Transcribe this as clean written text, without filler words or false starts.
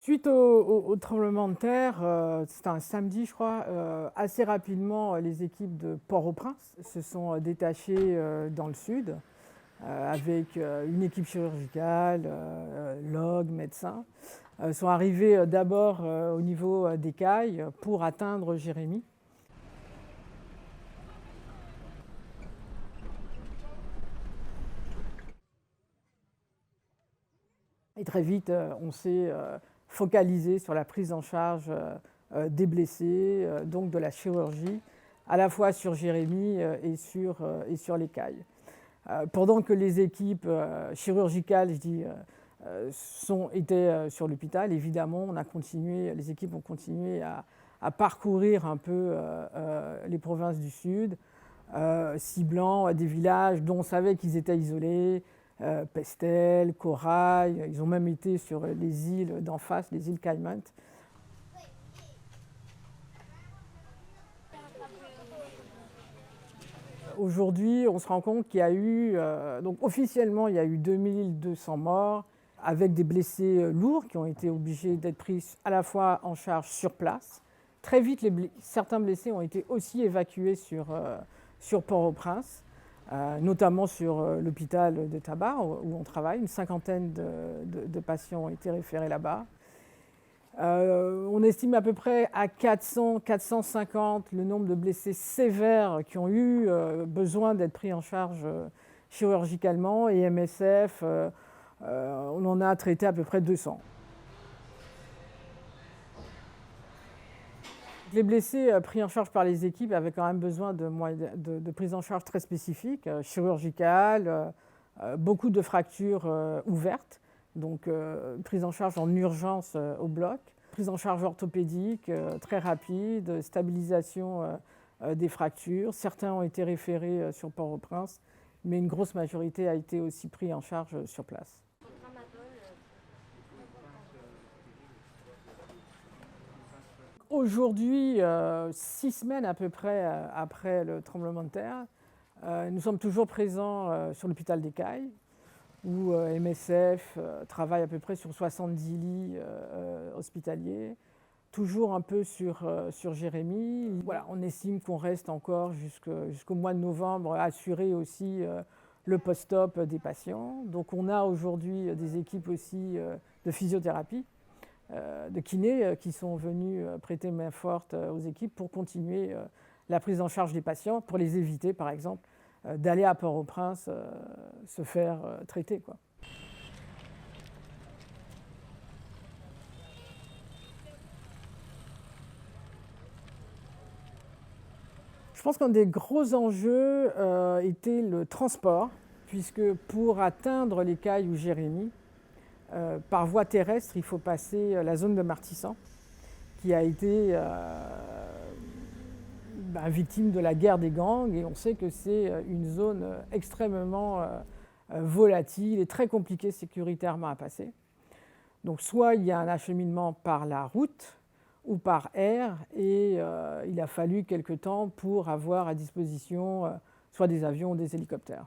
Suite au tremblement de terre, c'était un samedi je crois, assez rapidement, les équipes de Port-au-Prince se sont, détachées, dans le sud, avec, une équipe chirurgicale, logs, médecins, sont arrivés, d'abord, au niveau, des Cailles pour atteindre Jérémie. Et très vite, on s'est, focalisé sur la prise en charge, des blessés, donc de la chirurgie, à la fois sur Jérémie, et sur les Cailles. Pendant que les équipes, chirurgicales, je dis, étaient, sur l'hôpital, évidemment, les équipes ont continué à parcourir un peu, les provinces du sud, ciblant des villages dont on savait qu'ils étaient isolés, Pestel, Corail. Ils ont même été sur les îles d'en face, les îles Caïmans. Aujourd'hui, on se rend compte qu'il y a eu, donc officiellement, il y a eu 2200 morts, avec des blessés lourds qui ont été obligés d'être pris à la fois en charge sur place. Très vite, certains blessés ont été aussi évacués sur Port-au-Prince, notamment sur l'hôpital de Tabar où on travaille. Une cinquantaine de patients ont été référés là-bas. On estime à peu près à 400, 450 le nombre de blessés sévères qui ont eu besoin d'être pris en charge chirurgicalement, et MSF, on en a traité à peu près 200. Les blessés pris en charge par les équipes avaient quand même besoin de prise en charge très spécifique, chirurgicale, beaucoup de fractures ouvertes, donc prise en charge en urgence au bloc, prise en charge orthopédique très rapide, stabilisation des fractures. Certains ont été référés sur Port-au-Prince, mais une grosse majorité a été aussi prise en charge sur place. Aujourd'hui, 6 semaines à peu près après le tremblement de terre, nous sommes toujours présents sur l'hôpital des Cailles, où MSF travaille à peu près sur 70 lits hospitaliers, toujours un peu sur Jérémie. Voilà, on estime qu'on reste encore jusqu'au mois de novembre à assurer aussi le post-op des patients. Donc on a aujourd'hui des équipes aussi de physiothérapie, de kinés qui sont venus prêter main forte aux équipes pour continuer la prise en charge des patients, pour les éviter par exemple d'aller à Port-au-Prince se faire traiter, quoi. Je pense qu'un des gros enjeux était le transport, puisque pour atteindre les Cailles ou Jérémie, par voie terrestre, il faut passer la zone de Martissan, qui a été victime de la guerre des gangs, et on sait que c'est une zone extrêmement volatile et très compliquée sécuritairement à passer. Donc soit il y a un acheminement par la route ou par air, et il a fallu quelque temps pour avoir à disposition soit des avions ou des hélicoptères.